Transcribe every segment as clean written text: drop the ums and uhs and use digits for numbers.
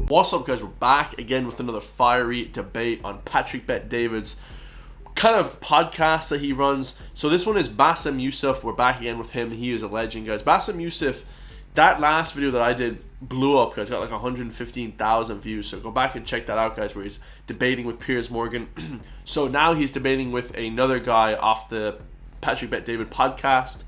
What's up, guys? We're back again with another fiery debate on Patrick Bet-David's kind of podcast that he runs. So this one is Bassem Youssef. We're back again with him. He is a legend, guys. Bassem Youssef, that last video that I did blew up, guys. Got like 115,000 views. So go back and check that out, guys, where he's debating with Piers Morgan. So now he's debating with another guy off the Patrick Bet-David podcast.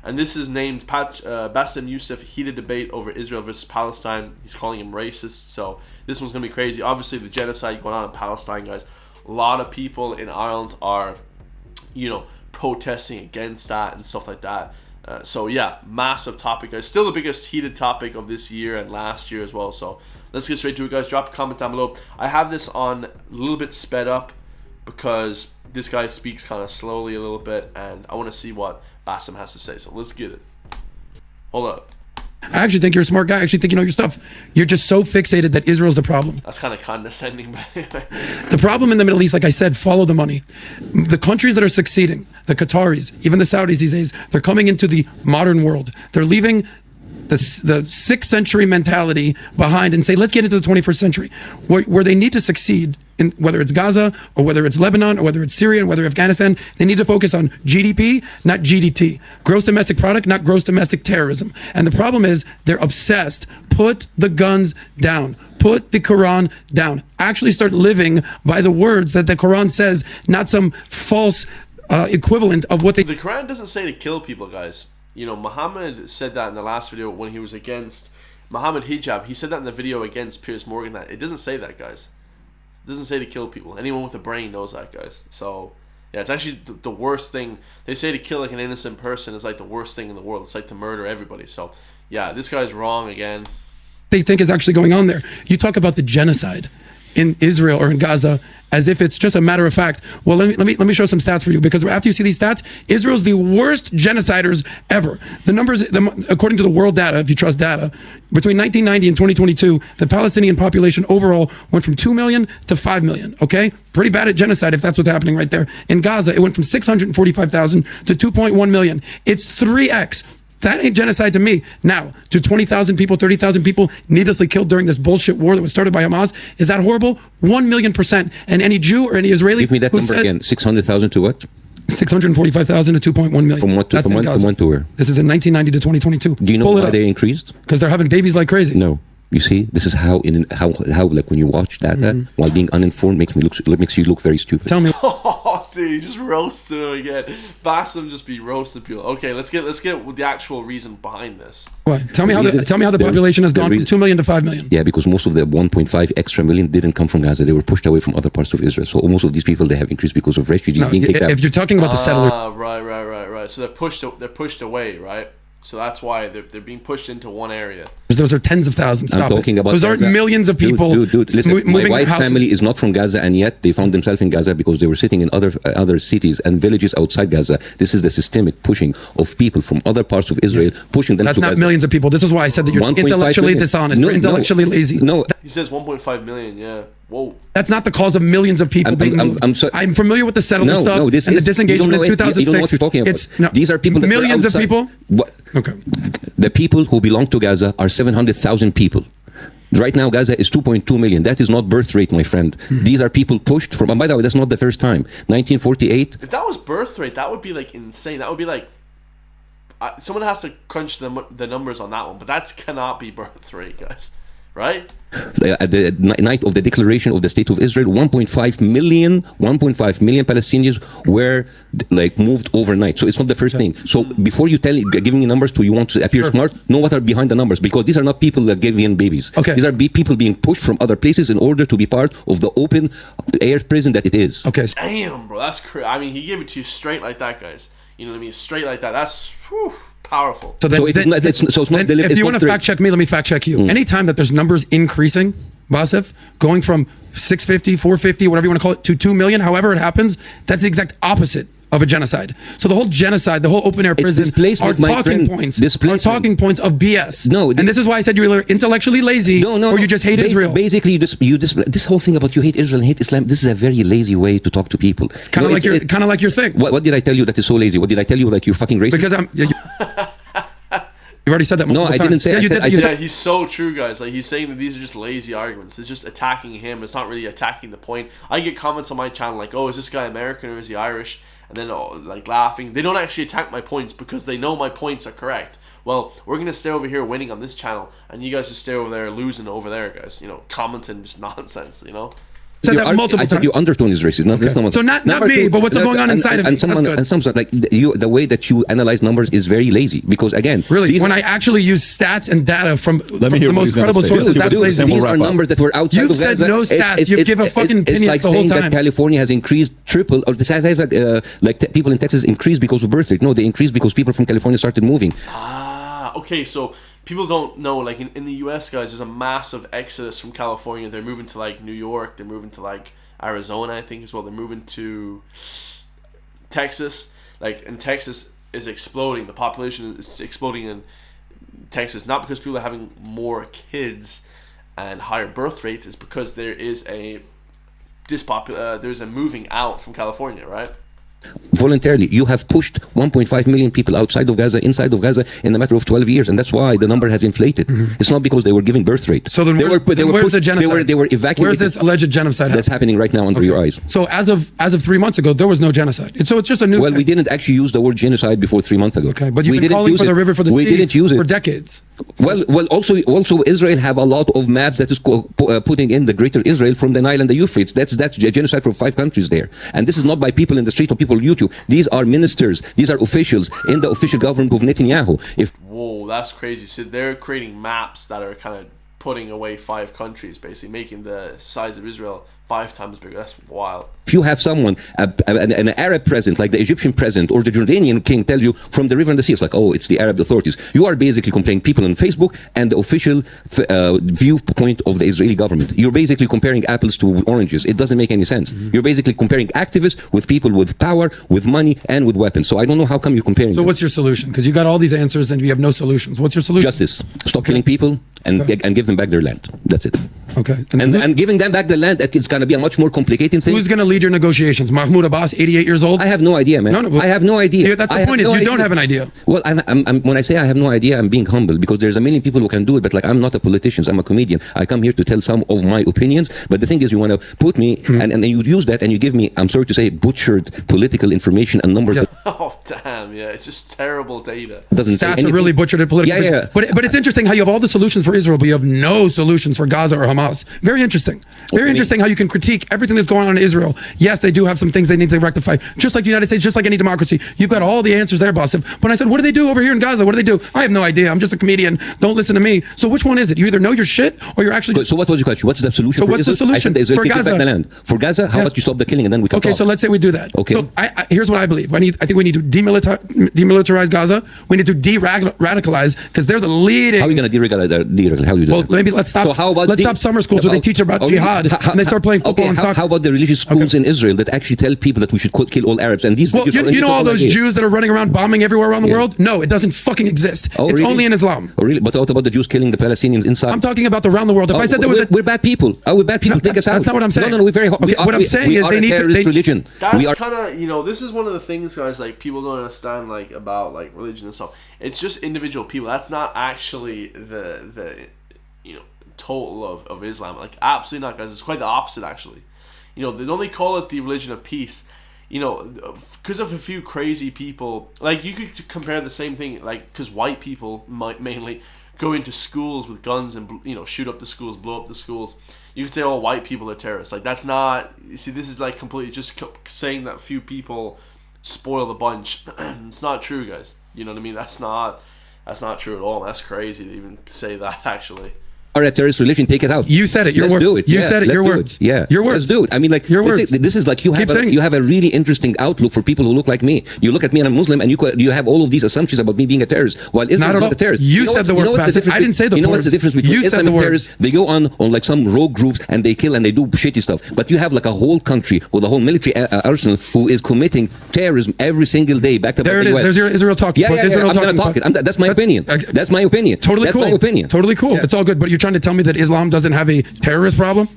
And this is named Bassem Youssef. Heated debate over Israel versus Palestine. He's calling him racist. So this one's going to be crazy. Obviously, the genocide going on in Palestine, guys. A lot of people in Ireland are, protesting against that and stuff like that. So yeah, massive topic, guys. Still the biggest heated topic of this year and last year as well. So let's get straight to it, guys. Drop a comment down below. I have this on a little bit sped up because this guy speaks kind of slowly a little bit, and I want to see what Bassem has to say. So let's get it. Hold up. I actually think you're a smart guy. I actually think you know your stuff. You're just so fixated that Israel's the problem. That's kind of condescending. The problem in the Middle East, like I said, follow the money. The countries that are succeeding, the Qataris, even the Saudis these days, they're coming into the modern world. They're leaving the 6th century mentality behind and say, let's get into the 21st century, where they need to succeed. In whether it's Gaza or whether it's Lebanon or whether it's Syria and whether Afghanistan, they need to focus on GDP, not GDT. Gross domestic product, not gross domestic terrorism. And the problem is they're obsessed. Put the guns down. Put the Quran down. Actually start living by the words that the Quran says, not some false equivalent of what they... The Quran doesn't say to kill people, guys. Muhammad said that in the last video when he was against Muhammad hijab. He said that in the video against Piers Morgan. That it doesn't say that, guys. It doesn't say to kill people. Anyone with a brain knows that, guys. So yeah, it's actually the worst thing. They say to kill like an innocent person is like the worst thing in the world. It's like to murder everybody. So yeah, this guy's wrong again. They think is actually going on there. You talk about the genocide in Israel or in Gaza as if it's just a matter of fact. Well, let me show some stats for you, because after you see these stats, Israel's the worst genociders ever. The numbers, according to the world data, if you trust data, between 1990 and 2022, the Palestinian population overall went from 2 million to 5 million, okay? Pretty bad at genocide if that's what's happening right there. In Gaza, it went from 645,000 to 2.1 million. It's 3x. That ain't genocide to me. Now, to 20,000 people, 30,000 people needlessly killed during this bullshit war that was started by Hamas, is that horrible? 1,000,000%. And any Jew or any Israeli... Give me that number again. 600,000 to what? 645,000 to 2.1 million. From what to, from when to where? This is in 1990 to 2022. Do you know why they increased? Because they're having babies like crazy. No. You see, this is how like when you watch that while being uninformed makes you look very stupid. Tell me. Oh, dude, you just roasted him again. Bassem just be roasting people. Okay, let's get with the actual reason behind this. What? Tell me how the population has gone from 2 million to 5 million. Yeah, because most of the 1.5 extra million didn't come from Gaza. They were pushed away from other parts of Israel. So most of these people, they have increased because of refugees being kicked out. If you're talking about the settlers, right. So they're pushed away, right? So that's why they're being pushed into one area. Those are tens of thousands. I'm talking about those aren't millions of people. Dude, listen, my wife's family is not from Gaza, and yet they found themselves in Gaza because they were sitting in other cities and villages outside Gaza. This is the systemic pushing of people from other parts of Israel, pushing them to Gaza. That's not millions of people. This is why I said that you're intellectually dishonest. You're intellectually lazy. No. He says 1.5 million, yeah. Whoa. That's not the cause of millions of people being moved. I'm familiar with the settler stuff and the disengagement in 2006. You don't know what you're talking about. These are people that millions of people. What? Okay. The people who belong to Gaza are 700,000 people. Right now, Gaza is 2.2 million. That is not birth rate, my friend. These are people pushed from... And by the way, that's not the first time. 1948... If that was birth rate, that would be like insane. That would be like... someone has to crunch the numbers on that one, but that cannot be birth rate, guys. Right? At the night of the declaration of the State of Israel, 1.5 million Palestinians were like moved overnight. So it's not the first thing. So before you giving me numbers you want to appear smart, know what are behind the numbers, because these are not people that gave in babies. Okay. These are people being pushed from other places in order to be part of the open air prison that it is. Okay. Damn, bro, that's crazy. I mean, he gave it to you straight like that, guys. You know what I mean? Straight like that. That's powerful. So if you want to fact check me, let me fact check you. Anytime that there's numbers increasing, Bassem, going from 650, 450, whatever you want to call it, to 2 million, however it happens, that's the exact opposite of a genocide. So the whole genocide, the whole open air prison are talking points of BS. No, and this is why I said you're either intellectually lazy or you just hate Israel. Basically, this whole thing about you hate Israel and hate Islam, this is a very lazy way to talk to people. It's kind of like your thing. What did I tell you that is so lazy? What did I tell you, like you're fucking racist? Because I'm... You've already said that multiple times. I didn't say. Yeah, you did. You Yeah, said, he's so true, guys. Like, he's saying that these are just lazy arguments. It's just attacking him. It's not really attacking the point. I get comments on my channel like, "Oh, is this guy American or is he Irish?" And then like laughing. They don't actually attack my points because they know my points are correct. Well, we're gonna stay over here winning on this channel, and you guys just stay over there losing over there, guys. You know, commenting just nonsense. You know. said that multiple times. I said your undertone is racist. Not this. So not me, but what's going on inside of me? And some like the way that you analyze numbers is very lazy because again, really, when I actually use stats and data from the most credible sources, that's lazy. These are numbers that were outside of Gaza. You've said no stats. You've given fucking opinions the whole time. It's like saying that California has increased triple, or the size of people in Texas increased because of birth rate. No, they increased because people from California started moving. Okay, so people don't know, like in the US, guys, there's a massive exodus from California. They're moving to like New York, they're moving to like Arizona, I think, as well. They're moving to Texas. Like, and Texas is exploding. The population is exploding in Texas, not because people are having more kids and higher birth rates. It's because there is a there's a moving out from California, right? Voluntarily, you have pushed 1.5 million people outside of Gaza, inside of Gaza, in a matter of 12 years, and that's why the number has inflated. It's not because they were giving birth rate. So then, where's the genocide? They were evacuated. Where's this alleged genocide? That's happening right now under your eyes. So as of 3 months ago, there was no genocide. So it's just a new. Well, we didn't actually use the word genocide before 3 months ago. Okay, but you've been calling for the river for the sea. We didn't use it for decades. Well, also Israel have a lot of maps that is putting in the Greater Israel from the Nile and the Euphrates. That's genocide for 5 countries there, and this is not by people in the street or people on YouTube. These are ministers. These are officials in the official government of Netanyahu. Whoa, that's crazy. So they're creating maps that are kind of putting away 5 countries, basically making the size of Israel 5 times bigger. That's wild. If you have someone, an Arab president, like the Egyptian president or the Jordanian king, tell you from the river and the sea, it's like, oh, it's the Arab authorities. You are basically complaining people on Facebook and the official viewpoint of the Israeli government. You're basically comparing apples to oranges. It doesn't make any sense. You're basically comparing activists with people with power, with money, and with weapons. So I don't know how come you're comparing. So what's your solution? Because you got all these answers and you have no solutions. What's your solution? Justice. Stop killing people and give them back their land. That's it. Okay. And giving them back the land, it's going to be a much more complicated thing. Who's going to lead your negotiations? Mahmoud Abbas, 88 years old? I have no idea, man. No, I have no idea. Yeah, that's the point, you don't have an idea. Well, when I say I have no idea, I'm being humble because there's a million people who can do it, but like I'm not a politician, I'm a comedian. I come here to tell some of my opinions, but the thing is you want to put me, and you use that and you give me, I'm sorry to say, butchered political information and numbers. Yeah. Oh, damn, yeah, it's just terrible data. Stats are really butchered at political. Yeah. But it's interesting how you have all the solutions for Israel, but you have no solutions for Gaza or Hamas. Very interesting. Very interesting how you can critique everything that's going on in Israel. Yes, they do have some things they need to rectify. Just like the United States, just like any democracy. You've got all the answers there, Bassem. When I said, what do they do over here in Gaza? What do they do? I have no idea. I'm just a comedian. Don't listen to me. So which one is it? You either know your shit or you're actually... So what was your question? What's the solution for what's Israel? the solution for Gaza? Back the land. For Gaza, how about you stop the killing and then we can talk? So let's say we do that. Okay. So here's what I believe. I think we need to demilitarize Gaza. We need to de-radicalize because they're the leading... How are you going to de-radicalize? How do you do that? Maybe let's stop summer schools where they teach about jihad and they start playing football and soccer. How about the religious schools in Israel that actually tell people that we should kill all Arabs? And these you know all those Jews that are running around bombing everywhere around the world? No, it doesn't fucking exist. It's only in Islam. Oh, really? But what about the Jews killing the Palestinians inside? I'm talking about around the world. If I said there was we're bad people. We're bad people. Take us out. That's not what I'm saying. No, we're very... What I'm saying is they need to... religion. That's kind of, this is one of the things, guys, like, people don't understand, like, about, like, religion and stuff. It's just individual people. That's not actually the total of Islam. Like, absolutely not, guys. It's quite the opposite, actually. They only call it the religion of peace, because of a few crazy people. Like, you could compare the same thing, like, because white people might mainly go into schools with guns and, shoot up the schools, blow up the schools. You could say all white people are terrorists. Like, that's not... You see, this is, like, completely just saying that few people spoil the bunch. It's not true, guys. You know what I mean? That's not true at all. That's crazy to even say that, actually. Or a terrorist religion, take it out. You said it. Your words. Do it. You said it. Your words. Yeah. Your words. Let's do it. I mean, like, your words. This is like you have a really interesting outlook for people who look like me. You look at me and I'm Muslim, and you have all of these assumptions about me being a terrorist. While Islam is not a terrorist. You said the words. I didn't say the words. You know what's the difference between Islam and terrorists? They go on like some rogue groups and they kill and they do shitty stuff. But you have like a whole country with a whole military arsenal who is committing terrorism every single day. Back to there it is. There's your Israel talk. Yeah. I'm going to talk it. That's my opinion. That's my opinion. Totally cool. That's my opinion. Totally cool. It's all good. But you're trying to tell me that Islam doesn't have a terrorist problem?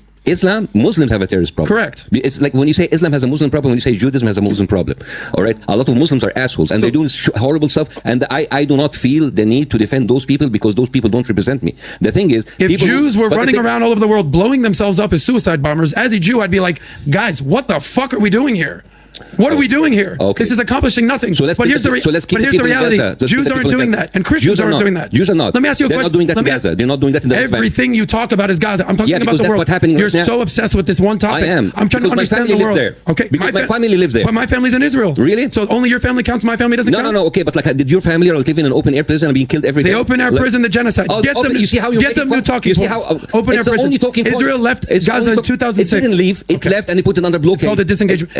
Muslims have a terrorist problem. Correct. It's like when you say Islam has a Muslim problem, when you say Judaism has a Muslim problem. All right? A lot of Muslims are assholes and they're doing horrible stuff, and I do not feel the need to defend those people because those people don't represent me. The thing is, if Jews were running around all over the world blowing themselves up as suicide bombers, as a Jew, I'd be like, guys, what the fuck are we doing here? What are we doing here? Okay. This is accomplishing nothing. But here's the reality. Jews aren't doing that, and Christians aren't doing that. Jews are not. Let me ask you a question. They're not doing that in Gaza. They're not doing that in the West Bank. Everything you talk about is Gaza. I'm talking about the world. What's happening You're right now. so obsessed with this one topic. I am. I'm trying to understand the world. Okay. Because my family lives there. But my family's in Israel. Really? So only your family counts. My family doesn't count. No. Okay, but like, did your family live in an open air prison and being killed every day? The open air prison, the genocide. You see how get them new talking points. Open air prison. Israel left Gaza in 2006. It didn't leave. It left and they put it under blockade. It's called a disengagement.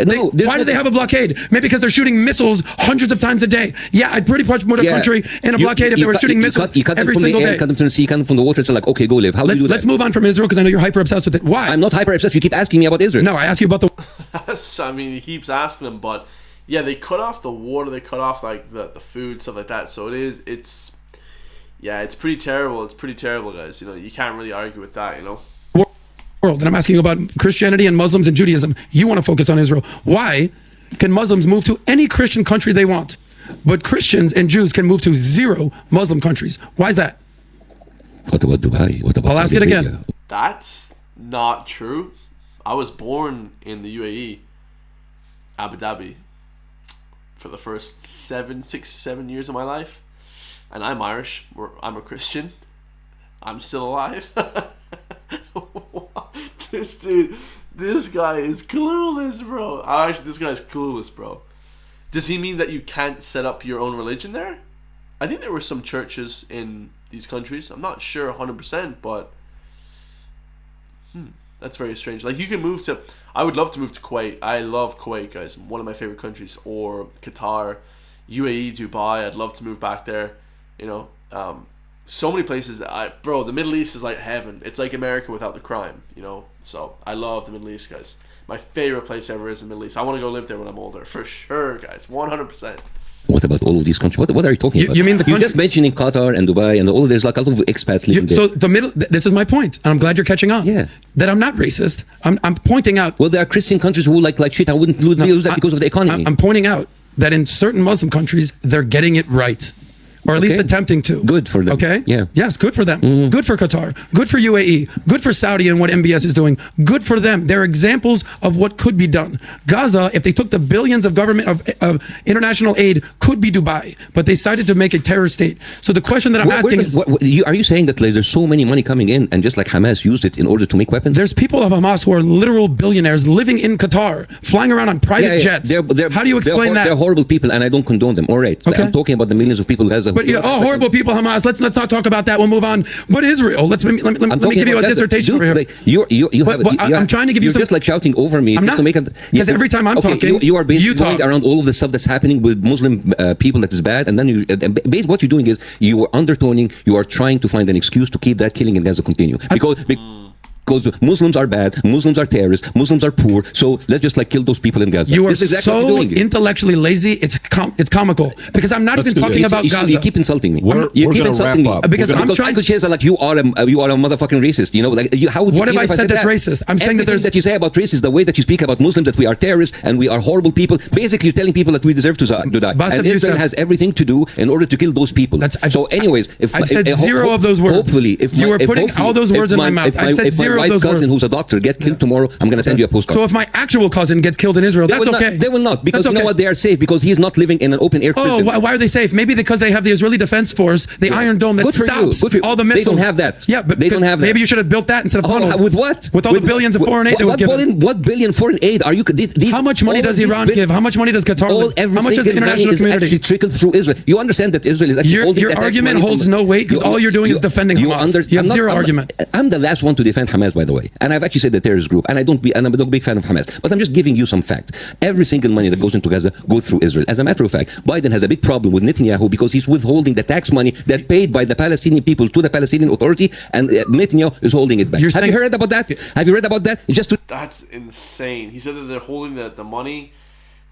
Why do they have a blockade? Maybe because they're shooting missiles hundreds of times a day. Yeah, I'd pretty much put a country in a blockade if they were shooting missiles every single day. You cut them from the sea, you cut them from the water. It's like, okay, go live. How do you do that? Let's move on from Israel because I know you're hyper obsessed with it. Why? I'm not hyper obsessed. You keep asking me about Israel. No, I ask you about the. I mean, he keeps asking him, but yeah, they cut off the water, they cut off like the food, stuff like that. So it's pretty terrible. It's pretty terrible, guys. You know, you can't really argue with that. You know. World, and I'm asking you about Christianity and Muslims and Judaism. You want to focus on Israel. Why can Muslims move to any Christian country they want, but Christians and Jews can move to 0 Muslim countries? Why is that? What about Dubai? What about I'll ask it again. That's not true. I was born in the UAE, Abu Dhabi, for the first 7 years of my life, and I'm Irish. I'm a Christian. I'm still alive. This guy is clueless, bro. This guy's clueless, bro. Does he mean that you can't set up your own religion there? I think there were some churches in these countries. I'm not sure 100%, but that's very strange. Like, you can move to. I would love to move to Kuwait. I love Kuwait, guys. One of my favorite countries. Or Qatar, UAE, Dubai. I'd love to move back there. You know, so many places that bro, the Middle East is like heaven. It's like America without the crime, you know. So I love the Middle East, guys. My favorite place ever is the Middle East. I want to go live there when I'm older, for sure, guys. 100%. What about all of these countries? What are you talking about? You mean you're just mentioning Qatar and Dubai and all. There's like a lot of expats living there. So the middle. This is my point, and I'm glad you're catching on. Yeah. That I'm not racist. I'm pointing out. Well, there are Christian countries who like shit. I wouldn't lose that because of the economy. I'm pointing out that in certain Muslim countries they're getting it right. Or at least attempting to. Good for them. Okay? Yeah. Yes, good for them. Mm-hmm. Good for Qatar. Good for UAE. Good for Saudi and what MBS is doing. Good for them. They're examples of what could be done. Gaza, if they took the billions of government of international aid, could be Dubai. But they decided to make a terror state. So the question that I'm asking is... are you saying that there's so many money coming in and just like Hamas used it in order to make weapons? There's people of Hamas who are literal billionaires living in Qatar, flying around on private jets. How do you explain that? They're horrible people and I don't condone them. All right. Okay. I'm talking about the millions of people in Gaza. But horrible people, Hamas. Let's not talk about that. We'll move on. But Israel. Let me give you a dissertation over here. I'm trying to give you some. You're just like shouting over me. I'm not. Because every time I'm talking, you are basically going around all of the stuff that's happening with Muslim people that is bad, and then basically what you're doing is you are undertoning. You are trying to find an excuse to keep that killing in Gaza continue because Muslims are bad, Muslims are terrorists, Muslims are poor, so let's just like kill those people in Gaza. You are so intellectually lazy, it's comical. Because I'm not even talking about Gaza. You keep insulting me. You keep insulting me. Because I'm trying to say like you are a motherfucking racist. You know, like how would you what have I said that's racist? I'm saying that you say about racism, the way that you speak about Muslims, that we are terrorists and we are horrible people. Basically, you're telling people that we deserve to die. And Israel has everything to do in order to kill those people. So, anyways, if I said zero of those words. Hopefully, if you were putting all those words in my mouth, I said zero of those words. Cousin who's a doctor get killed tomorrow, I'm going to send you a postcard. So if my actual cousin gets killed in Israel, that's okay. They will not, because you know what? They are safe because he's not living in an open air prison. Why are they safe? Maybe because they have the Israeli Defense Force, the Iron Dome that stops all the missiles. They don't have that. Yeah, but they don't have that. Maybe you should have built that instead of tunnels. With what? With all the billions of foreign aid that was given. What billion foreign aid are you? How much money does Iran give? How much money does Qatar give? How much does the international community? Actually trickled through Israel. You understand that Israel is actually holding your argument holds no weight because all you're doing is defending Hamas. You have zero argument. I'm the last one to defend Hamas, by the way, and I've actually said the terrorist group, and I'm not a big fan of Hamas, but I'm just giving you some facts. Every single money that goes into Gaza goes through Israel. As a matter of fact, Biden has a big problem with Netanyahu because he's withholding the tax money that paid by the Palestinian people to the Palestinian Authority, and Netanyahu is holding it back. Have you heard about that? Have you read about that? That's insane. He said that they're holding the money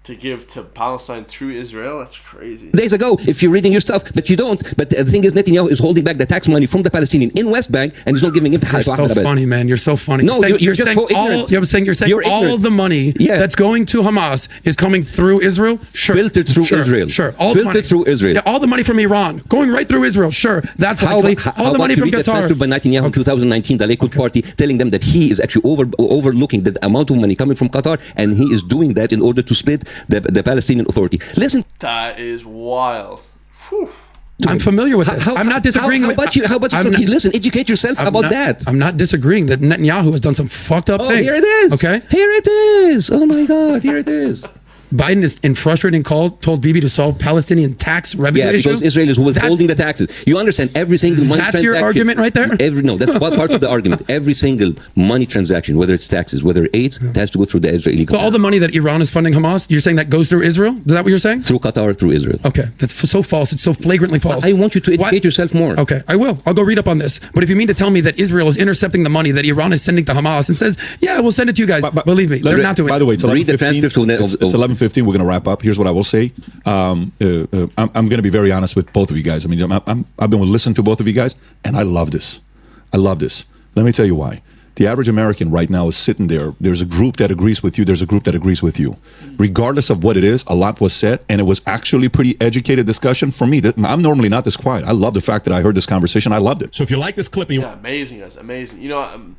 to give to Palestine through Israel. That's crazy. Days ago, if you're reading your stuff, but you don't. But the thing is, Netanyahu is holding back the tax money from the Palestinian in West Bank, and he's not giving it to You're so funny, man. You're so funny. No, you're just so ignorant. You're saying all the money that's going to Hamas is coming through Israel. Sure. Filtered through Israel. Sure. Filtered through Israel. Yeah, all the money from Iran going right through Israel. Sure. That's likely. All the money from Qatar. Transferred by Netanyahu in 2019, the Likud party, telling them that he is actually overlooking the amount of money coming from Qatar, and he is doing that in order to split the Palestinian Authority. Listen. That is wild. Whew. I'm familiar with this. I'm not disagreeing with you. How about you listen, educate yourself about that. I'm not disagreeing that Netanyahu has done some fucked up things. Here it is. Okay. Here it is. Oh my God. Here it is. Biden is in frustrating call told Bibi to solve Palestinian tax revenue issue. Yeah, because Israel is withholding the taxes. You understand every single money transaction. That's your argument right there? That's one part of the argument. Every single money transaction, whether it's taxes, whether it's it has to go through the Israeli government. So all the money that Iran is funding Hamas, you're saying that goes through Israel? Is that what you're saying? Through Qatar, through Israel. Okay, that's so false. It's so flagrantly false. I want you to educate yourself more. Okay, I will. I'll go read up on this. But if you mean to tell me that Israel is intercepting the money that Iran is sending to Hamas and says, yeah, we'll send it to you guys, believe me, they're not doing it. By the way, it's 11:15. We're going to wrap up. Here's what I will say. I'm going to be very honest with both of you guys. I mean, I've been listening to both of you guys, and I love this. I love this. Let me tell you why. The average American right now is sitting there. There's a group that agrees with you. There's a group that agrees with you. Regardless of what it is, a lot was said, and it was actually pretty educated discussion. For me, I'm normally not this quiet. I love the fact that I heard this conversation. I loved it. So if you like this clip, yeah, amazing, guys, amazing. You know,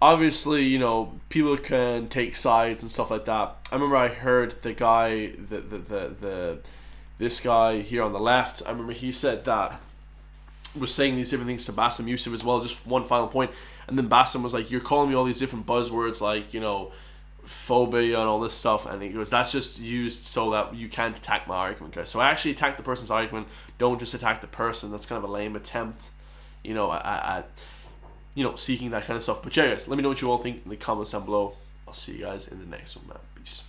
obviously, you know, people can take sides and stuff like that. I remember I heard the guy, this guy here on the left. I remember he said that, was saying these different things to Bassem Youssef as well. Just one final point, and then Bassem was like, "You're calling me all these different buzzwords, like, you know, phobia and all this stuff," and he goes, "That's just used so that you can't attack my argument, guys. So I actually attack the person's argument. Don't just attack the person. That's kind of a lame attempt, you know, at you know, seeking that kind of stuff." But yeah, guys, let me know what you all think in the comments down below. I'll see you guys in the next one, man. Peace.